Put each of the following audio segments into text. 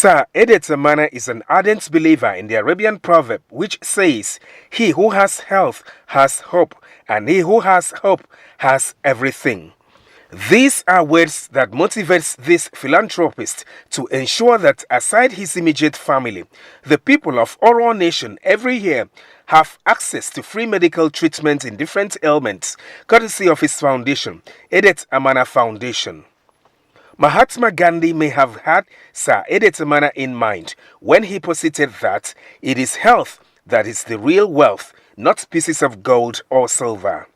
Sir Edet Amana is an ardent believer in the Arabian proverb which says, "He who has health has hope, and he who has hope has everything." These are words that motivates this philanthropist to ensure that aside his immediate family, the people of Oro Nation every year have access to free medical treatment in different ailments, courtesy of his foundation, Edet Amana Foundation. Mahatma Gandhi may have had Sir Edet Amana in mind when he posited that it is health that is the real wealth, not pieces of gold or silver.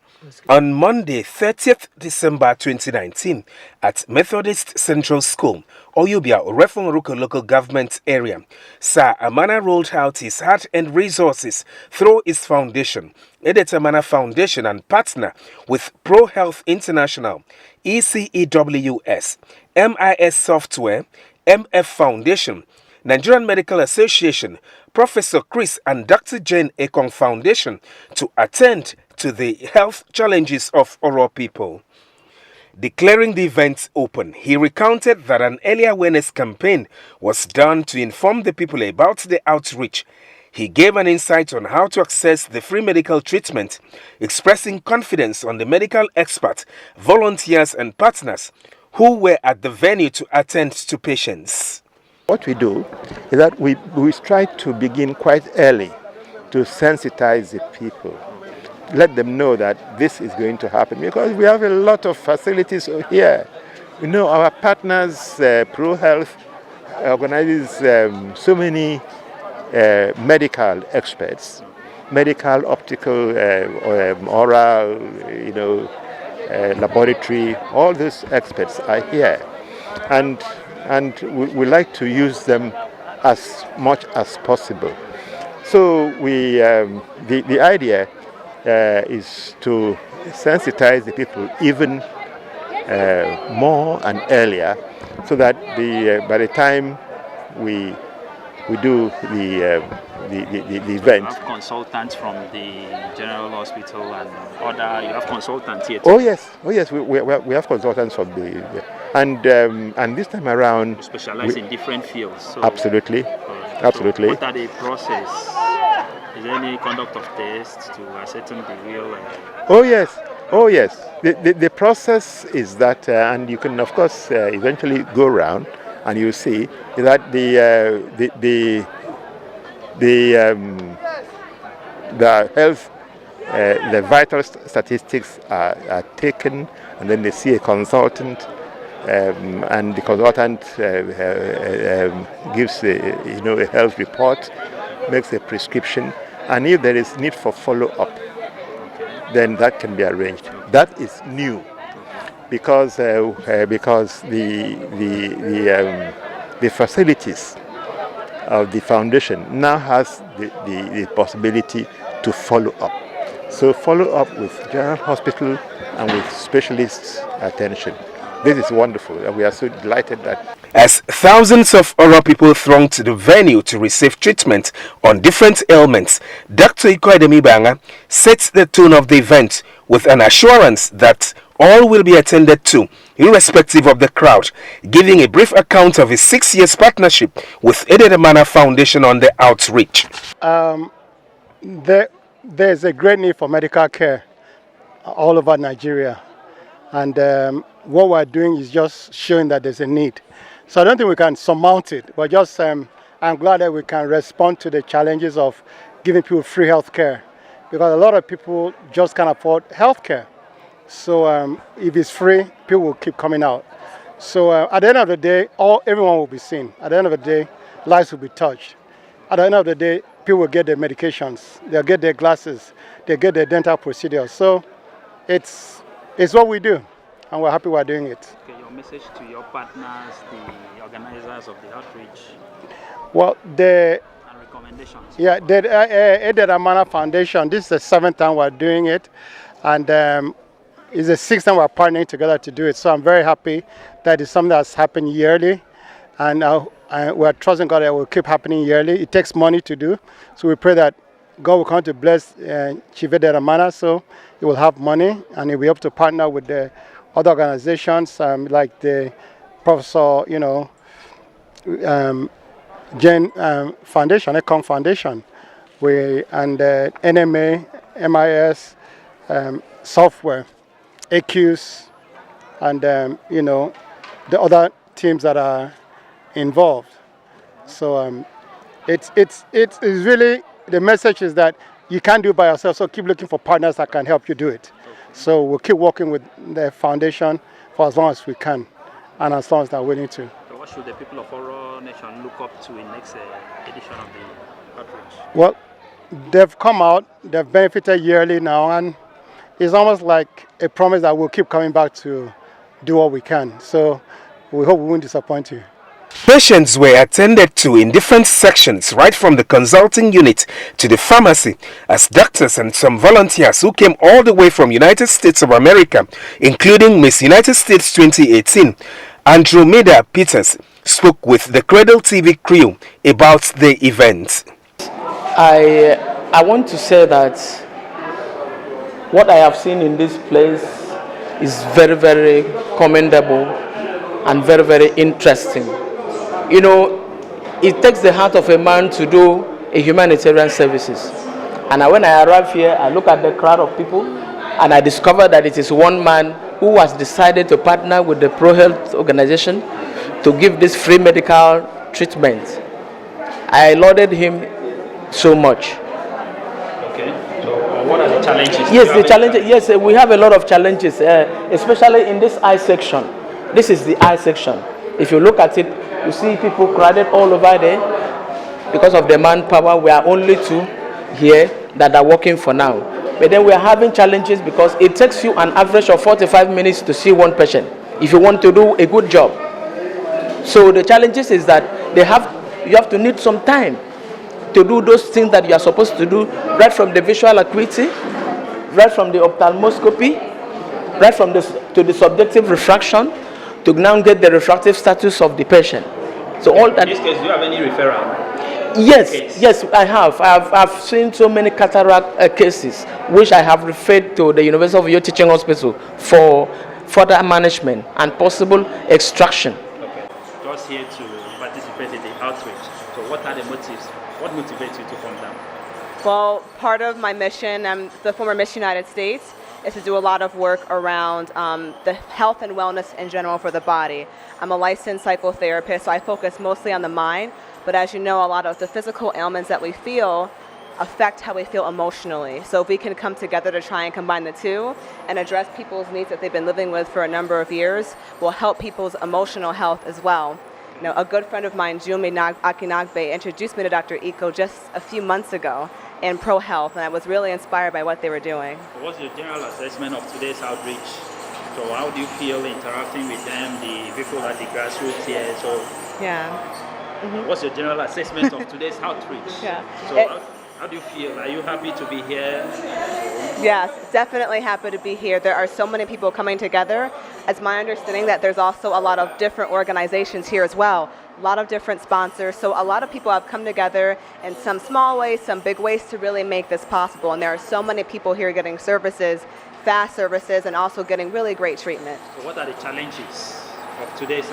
On Monday, 30th December 2019, at Methodist Central School, Oyubia, Refon-Ruko local government area, Sir Amana rolled out his heart and resources through his foundation, Edet Amana Foundation, and partner with Pro Health International, ECEWS, MIS Software, MF Foundation, Nigerian Medical Association, Professor Chris and Dr. Jane Ekong Foundation to attend to the health challenges of Oro people. Declaring the event open, he recounted that an early awareness campaign was done to inform the people about the outreach. He gave an insight on how to access the free medical treatment, expressing confidence on the medical experts, volunteers and partners who were at the venue to attend to patients. What we do is that we try to begin quite early to sensitize the people, let them know that this is going to happen, because we have a lot of facilities here. You know, our partners, Pro Health, organizes so many medical experts, medical, optical, oral, laboratory. All these experts are here, and we like to use them as much as possible. So the idea is to sensitize the people even more and earlier, so that by the time we do the event. You have consultants from the General Hospital and other. You have consultants here too. Oh yes, we have consultants from and this time around. You specialize in different fields. So, absolutely. So what are the process? Is there any conduct of tests to ascertain the real? Oh yes. The process is that, and you can of course eventually go around and you see that the health, the vital statistics are taken, and then they see a consultant, and the consultant gives a health report, makes a prescription, and if there is need for follow-up, then that can be arranged. That is new, because the facilities of the foundation now has the possibility to follow up. So follow up with General Hospital and with specialists' attention. This is wonderful, and we are so delighted that. As thousands of Oro people thronged to the venue to receive treatment on different ailments, Dr. Iko Edemibanga sets the tone of the event with an assurance that all will be attended to, irrespective of the crowd, giving a brief account of his 6 years partnership with Edet Amana Foundation on the outreach. There's a great need for medical care all over Nigeria, and what we're doing is just showing that there's a need. So I don't think we can surmount it, but just I'm glad that we can respond to the challenges of giving people free health care, because a lot of people just can't afford health care. So if it's free, people will keep coming out. So at the end of the day, everyone will be seen. At the end of the day, lives will be touched. At the end of the day, people will get their medications, they'll get their glasses, they'll get their dental procedures. So it's what we do, and we're happy we're doing it. Okay, your message to your partners, the organizers of the outreach. Well, and recommendations. Yeah, the Edet Amana Foundation, this is the 7th time we're doing it, and it's the 6th time we're partnering together to do it. So I'm very happy that it's something that's happened yearly, and we're trusting God that it will keep happening yearly. It takes money to do, so we pray that God will come to bless Chief Edet Amana, so he will have money and he'll be able to partner with the other organizations like the Professor, Gen Foundation, Econ Foundation, and NMA, MIS, software, AQs, and the other teams that are involved. So it's really, the message is that you can't do it by yourself. So keep looking for partners that can help you do it. So we'll keep working with the foundation for as long as we can, and as long as they're willing to. So what should the people of Oro Nation look up to in next edition of the outreach? Well, they've come out, they've benefited yearly now, and it's almost like a promise that we'll keep coming back to do what we can. So we hope we won't disappoint you. Patients were attended to in different sections, right from the consulting unit to the pharmacy, as doctors and some volunteers who came all the way from United States of America, including Miss United States 2018, Andromeda Peters, spoke with the Cradle TV crew about the event. I want to say that what I have seen in this place is very, very commendable and very, very interesting. You know, it takes the heart of a man to do a humanitarian services. And when I arrived here, I look at the crowd of people and I discovered that it is one man who has decided to partner with the Pro Health organization to give this free medical treatment. I lauded him so much. Okay, so what are the challenges? Yes, the challenges. Yes, we have a lot of challenges, especially in this eye section. This is the eye section. If you look at it, you see people crowded all over there because of the manpower. We are only two here that are working for now. But then we are having challenges because it takes you an average of 45 minutes to see one patient if you want to do a good job. So the challenges is that you have to need some time to do those things that you are supposed to do, right from the visual acuity, right from the ophthalmoscopy, right from to the subjective refraction, to now get the refractive status of the patient. So all that. In this case, do you have any referral? Yes, yes, I have. I've seen so many cataract cases, which I have referred to the University of Uyo Teaching Hospital for further management and possible extraction. Okay. Just here to participate in the outreach. So what are the motives? What motivates you to come down? Well, part of my mission, I'm the former Miss United States, is to do a lot of work around the health and wellness in general for the body. I'm a licensed psychotherapist, so I focus mostly on the mind, but as you know, a lot of the physical ailments that we feel affect how we feel emotionally. So if we can come together to try and combine the two and address people's needs that they've been living with for a number of years, will help people's emotional health as well. You know, a good friend of mine, Jumi Akinagbe, introduced me to Dr. Iko just a few months ago in Pro Health, and I was really inspired by what they were doing. So what's your general assessment of today's outreach? So how do you feel interacting with them, the people at the grassroots here? So Yeah. What's your general assessment of today's outreach? Yeah. So how do you feel? Are you happy to be here? Yes, definitely happy to be here. There are so many people coming together. It's my understanding that there's also a lot of different organizations here as well. A lot of different sponsors. So a lot of people have come together in some small ways, some big ways to really make this possible. And there are so many people here getting services, fast services, and also getting really great treatment. So what are the challenges of today's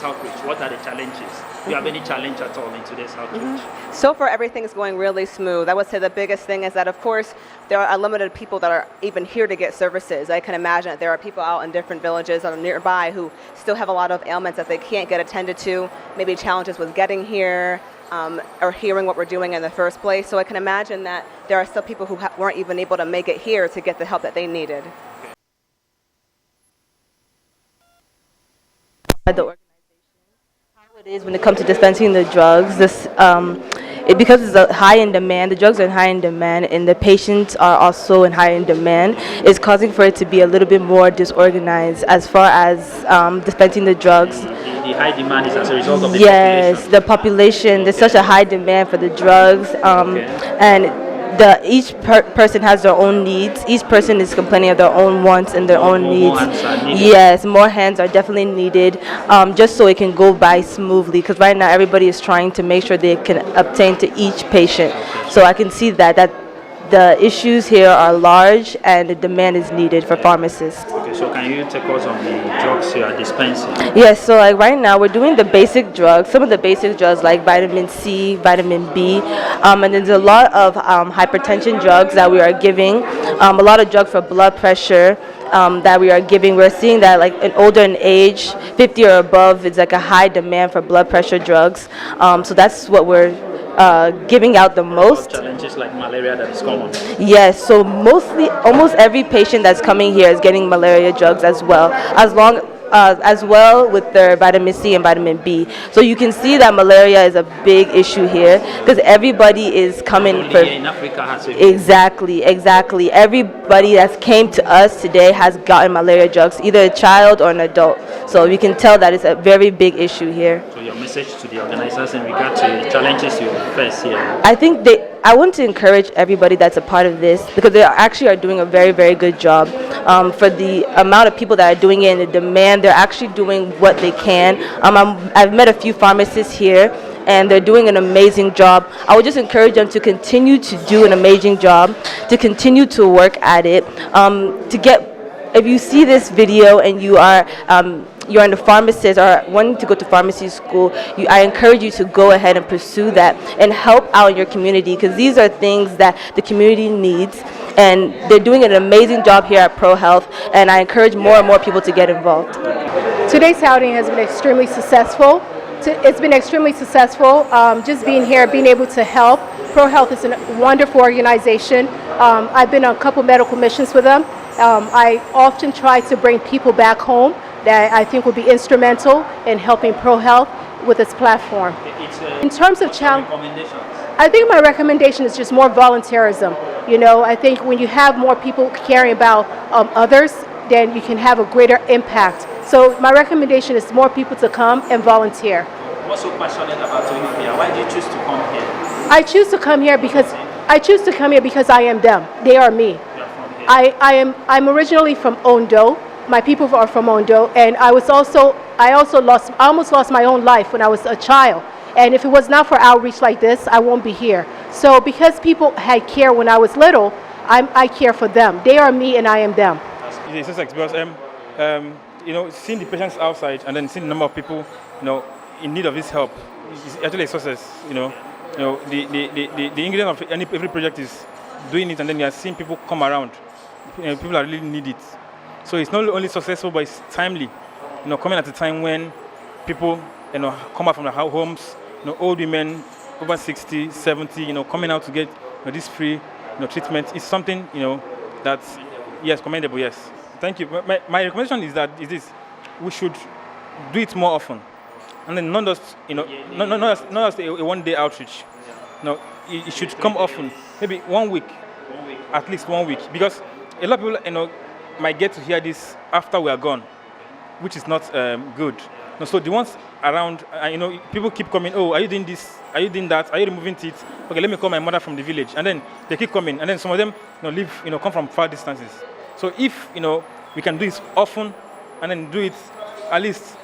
outreach? What are the challenges? Do you have any challenge at all in today's outreach? So far, everything's going really smooth. I would say the biggest thing is that, of course, there are limited people that are even here to get services. I can imagine that there are people out in different villages or nearby who still have a lot of ailments that they can't get attended to, maybe challenges with getting here or hearing what we're doing in the first place. So I can imagine that there are still people who weren't even able to make it here to get the help that they needed. The organization, how it is when it comes to dispensing the drugs, because it's a high in demand, the drugs are in high in demand, and the patients are also in high in demand, it's causing for it to be a little bit more disorganized as far as dispensing the drugs. The high demand is as a result of the population. The population, there's such a high demand for the drugs, and each person has their own needs. Each person is complaining of their own wants and their own needs. Yes, more hands are definitely needed, just so it can go by smoothly. Because right now everybody is trying to make sure they can obtain to each patient. So I can see that the issues here are large and the demand is needed for pharmacists. Okay, so can you take us on the drugs you are dispensing? Yes, so like right now we're doing the basic drugs, some of the basic drugs like vitamin C, vitamin B, and there's a lot of hypertension drugs that we are giving, a lot of drugs for blood pressure that we are giving. We're seeing that like in older in age, 50 or above, it's like a high demand for blood pressure drugs. So that's what we're giving out the most. Challenges like malaria that is common. Yes, so almost every patient that's coming here is getting malaria drugs as well, as well with their vitamin C and vitamin B. So you can see that malaria is a big issue here because everybody is coming for. In Africa has it. Exactly. Everybody that's came to us today has gotten malaria drugs, either a child or an adult. So you can tell that it's a very big issue here. So your message to the organizers in regard to the challenges you face here? I want to encourage everybody that's a part of this because they actually are doing a very, very good job. For the amount of people that are doing it and the demand, they're actually doing what they can. I've met a few pharmacists here and they're doing an amazing job. I would just encourage them to continue to do an amazing job, to continue to work at it, if you see this video and you're in the pharmacist or wanting to go to pharmacy school, I encourage you to go ahead and pursue that and help out in your community because these are things that the community needs and they're doing an amazing job here at ProHealth and I encourage more and more people to get involved. Today's outing has been extremely successful. It's been extremely successful just being here, being able to help. ProHealth is a wonderful organization. I've been on a couple medical missions with them. I often try to bring people back home that I think will be instrumental in helping ProHealth with its platform. In terms of challenge, I think my recommendation is just more volunteerism. You know, I think when you have more people caring about others, then you can have a greater impact. So my recommendation is more people to come and volunteer. What's so passionate about Olympia? Why did you choose to come here? I choose to come here because I am them. They are me. I'm originally from Ondo. My people are from Ondo, and I almost lost my own life when I was a child. And if it was not for outreach like this, I won't be here. So because people had care when I was little, I care for them. They are me and I am them. It's just because seeing the patients outside and then seeing the number of people, in need of this help is actually a success. The ingredient of every project is doing it, and then you are seeing people come around. People that really need it. So it's not only successful, but it's timely. Coming at a time when people, come out from their homes, old women over 60, 70, coming out to get this free, treatment is something, that's yes, commendable. Yes, thank you. My recommendation is this: we should do it more often, and then not just not just a one-day outreach. No, it should come often. Maybe 1 week, at least 1 week, because a lot of people, might get to hear this after we are gone, which is not good. So the ones around, people keep coming. Oh, are you doing this? Are you doing that? Are you removing teeth? Okay, let me call my mother from the village, and then they keep coming, and then some of them, come from far distances. So if we can do this often, and then do it at least,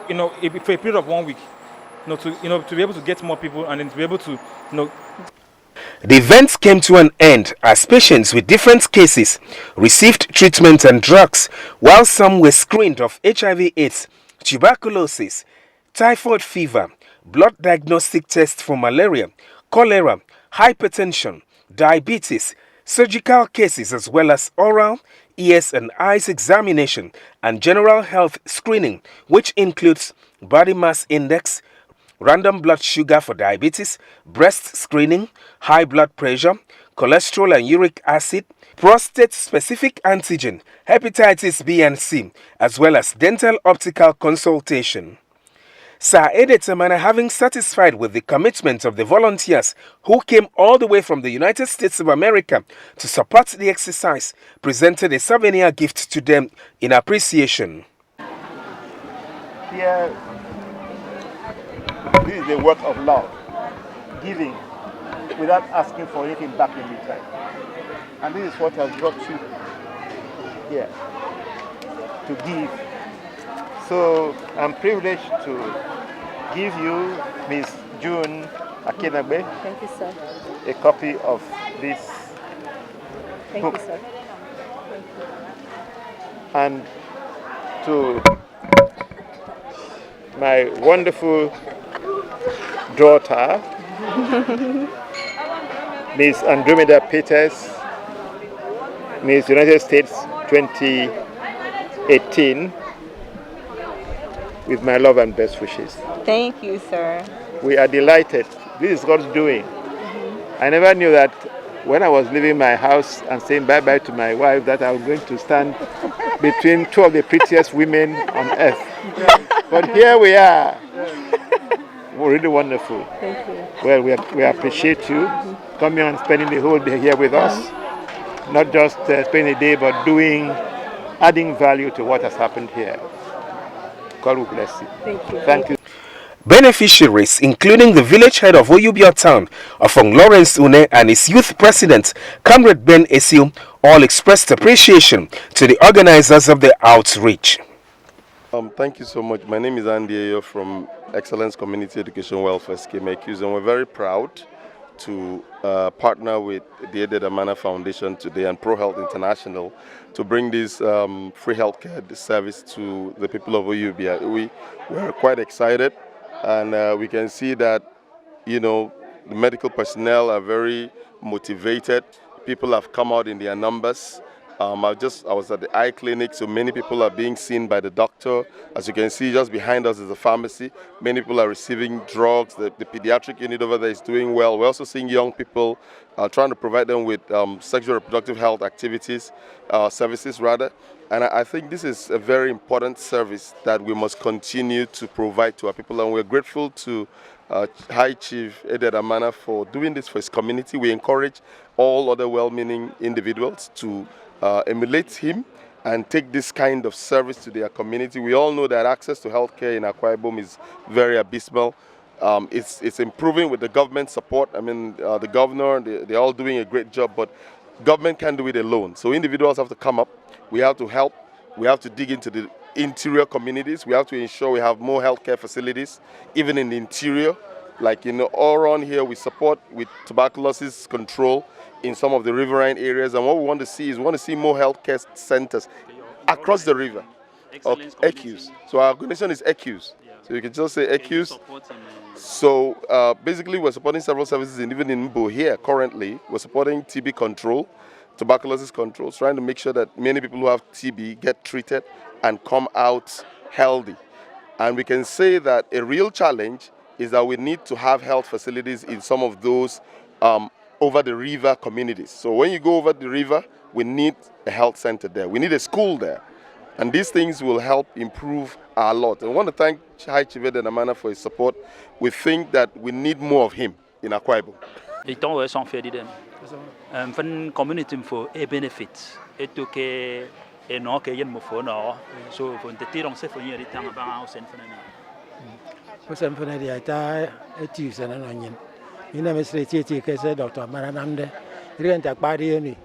for a period of 1 week, to be able to get more people, and then to be able to, The event came to an end as patients with different cases received treatment and drugs, while some were screened of HIV/AIDS, tuberculosis, typhoid fever, blood diagnostic tests for malaria, cholera, hypertension, diabetes, surgical cases, as well as oral, ears and eyes examination and general health screening, which includes body mass index, random blood sugar for diabetes, breast screening, high blood pressure, cholesterol and uric acid, prostate-specific antigen, hepatitis B and C, as well as dental optical consultation. Sir Edetamana, having satisfied with the commitment of the volunteers who came all the way from the United States of America to support the exercise, presented a souvenir gift to them in appreciation. Here, this is the work of love, giving without asking for anything back in return. And this is what has brought you here, to give. So I'm privileged to give you, Ms. June Akinagbe, Thank you, sir. a copy of this Thank you, sir. And to my wonderful daughter, Miss Andromeda Peters, Miss United States 2018, with my love and best wishes. Thank you, sir. We are delighted. This is God's doing. I never knew that when I was leaving my house and saying bye-bye to my wife that I was going to stand between two of the prettiest women on earth. But here we are. We're really wonderful. Thank you. Well, we appreciate you coming and spending the whole day here with us. Not just spending the day, but adding value to what has happened here. God will bless you. Thank you. Thank you. Beneficiaries, including the village head of Oyubia town, Ofong Lawrence Une, and his youth president, Comrade Ben Esiu, all expressed appreciation to the organizers of the outreach. Thank you so much. My name is Andy Ayo from Excellence Community Education Welfare Scheme, ECUS, and we're very proud to partner with the Ede Damana Foundation today and ProHealth International to bring this free healthcare service to the people of Oyubia. We're quite excited, and we can see that, the medical personnel are very motivated. People have come out in their numbers. I was at the eye clinic, so many people are being seen by the doctor. As you can see, just behind us is a pharmacy. Many people are receiving drugs. The pediatric unit over there is doing well. We're also seeing young people trying to provide them with sexual reproductive health activities, services rather. And I think this is a very important service that we must continue to provide to our people. And we're grateful to High Chief Ede Damana for doing this for his community. We encourage all other well-meaning individuals to emulate him and take this kind of service to their community. We all know that access to healthcare in Akwa Ibom is very abysmal. It's improving with the government support. I mean, the governor, they're all doing a great job, but government can't do it alone. So individuals have to come up. We have to help. We have to dig into the interior communities. We have to ensure we have more healthcare facilities, even in the interior. Like, all around here, we support with tuberculosis control in some of the riverine areas. And what we want to see is more healthcare centers across the river. ECUS. So our organization is ECUS. So you can just say ECUS. So basically, we're supporting several services, even in Mbo here currently. We're supporting TB control, tuberculosis control, trying to make sure that many people who have TB get treated and come out healthy. And we can say that a real challenge is that we need to have health facilities in some of those over the river communities. So when you go over the river, we need a health center there. We need a school there. And these things will help improve our lot. And I want to thank High Chief Ede Damana for his support. We think that we need more of him in Akwa Ibom. Então é só fair dem. Van community for a benefit. Eto ke eno ke yen mo fo no. So for the tirong se for yeri tang ba o sen fana. Ko sen fana dia ta eti sen no nyin. Ina mesre titi ke se Dr. Maranamde. Rigan ta kpari ni.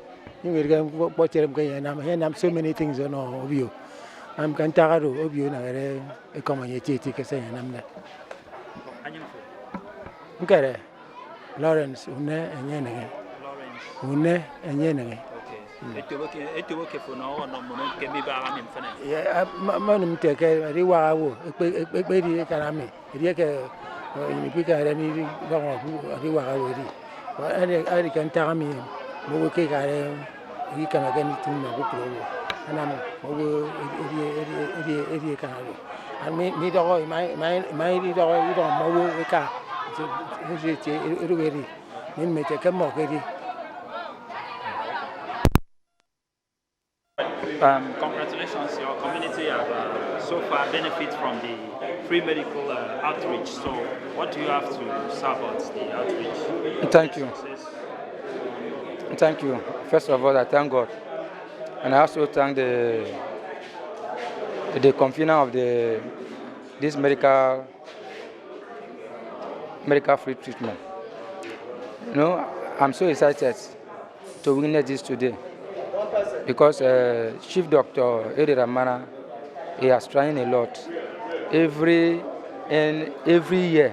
Ni rigan bo terem ke yanam so many things no obio. Am kan ta ro obio na re e ko manye titi ke se yanam ne. Ngare Lawrence Une enyenenge. Une enyenenge. Eto ke for no moment ke mi ba ga min fana. Ya manum te ke ri wa wo pe ri karame. Ri ke ni bi ka ni ba ri wa wo ri. Wa ari kan ta mi mo ke ka ri kana kan tin na ko pro. Anam mo ri ka ro. An mi do mai ri do mo wo ka. Congratulations, your community have so far benefited from the free medical outreach. So what do you have to say about the outreach? Thank you. Thank you. First of all, I thank God. And I also thank the convener of this medical free treatment. I'm so excited to witness this today because Chief Dr. Ede Damana, he has trying a lot. Every year,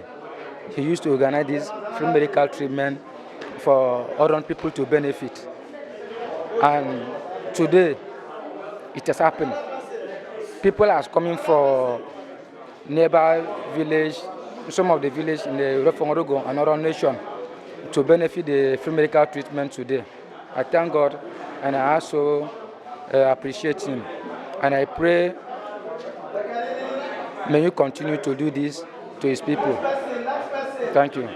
he used to organize this free medical treatment for other people to benefit. And today, it has happened. People are coming from nearby village, some of the village in the Refongorogo and other nation to benefit the free medical treatment today. I thank God and I also appreciate him. And I pray, may you continue to do this to his people. Thank you.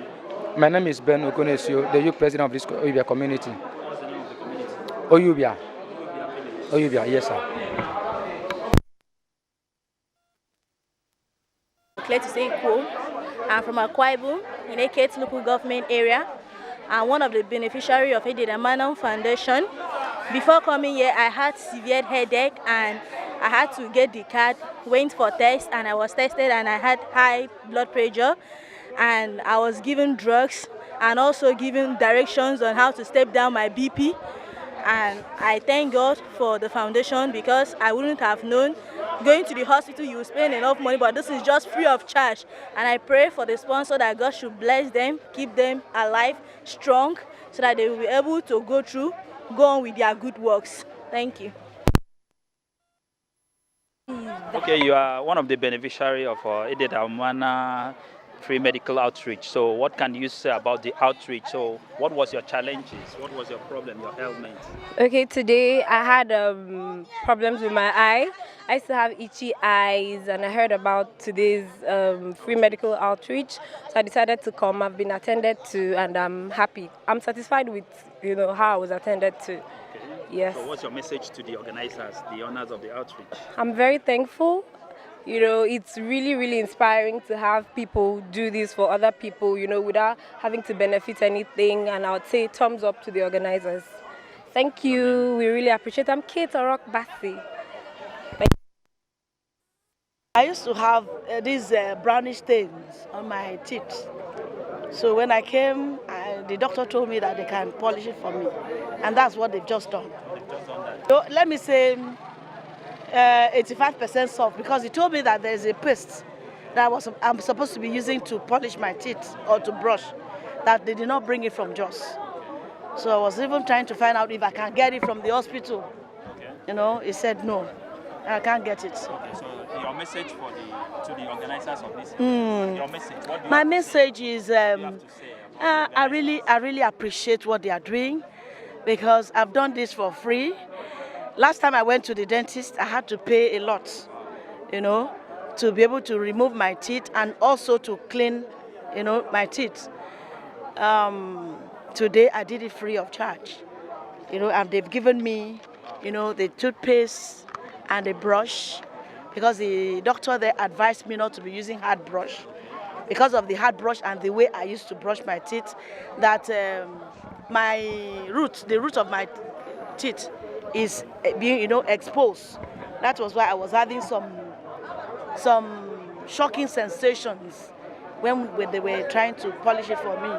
My name is Ben Okonesio, the youth president of this Oyubia community. What's the name of the community? Oyubia. Oyubia, yes, sir. I'm from Akwa Ibom in Ekiti local government area. I'm one of the beneficiaries of Edith Amanam Foundation. Before coming here, I had severe headache and I had to get the card, went for test, and I was tested and I had high blood pressure. And I was given drugs and also given directions on how to step down my BP. And I thank God for the foundation because I wouldn't have known. Going to the hospital, you spend enough money, but this is just free of charge. And I pray for the sponsor that God should bless them, keep them alive, strong, so that they will be able to go on with their good works. Thank you. Okay, you are one of the beneficiaries of Edith Amana free medical outreach. So what can you say about the outreach? So what was your challenges? What was your problem, your ailment? Okay, today I had problems with my eye. I used to have itchy eyes and I heard about today's free medical outreach. So I decided to come. I've been attended to and I'm happy. I'm satisfied with how I was attended to. Okay. Yes. So what's your message to the organizers, the owners of the outreach? I'm very thankful. It's really, really inspiring to have people do this for other people, without having to benefit anything. And I would say thumbs up to the organizers. Thank you. We really appreciate it. I'm Kate Orok Bassi. I used to have these brownish stains on my teeth. So when I came, the doctor told me that they can polish it for me. And that's what they've just done. So let me say 85% soft, because he told me that there's a paste that I'm supposed to be using to polish my teeth or to brush, that they did not bring it from Jos. So I was even trying to find out if I can get it from the hospital. Okay. He said no, I can't get it. Okay, so your message to the organizers of this, your message. My message is I really appreciate what they are doing, because I've done this for free. Last time I went to the dentist, I had to pay a lot, to be able to remove my teeth and also to clean, my teeth. Today I did it free of charge, and they've given me, the toothpaste and the brush, because the doctor there advised me not to be using hard brush, because of the hard brush and the way I used to brush my teeth, that the root of my teeth is being, exposed. That was why I was having some shocking sensations when they were trying to polish it for me.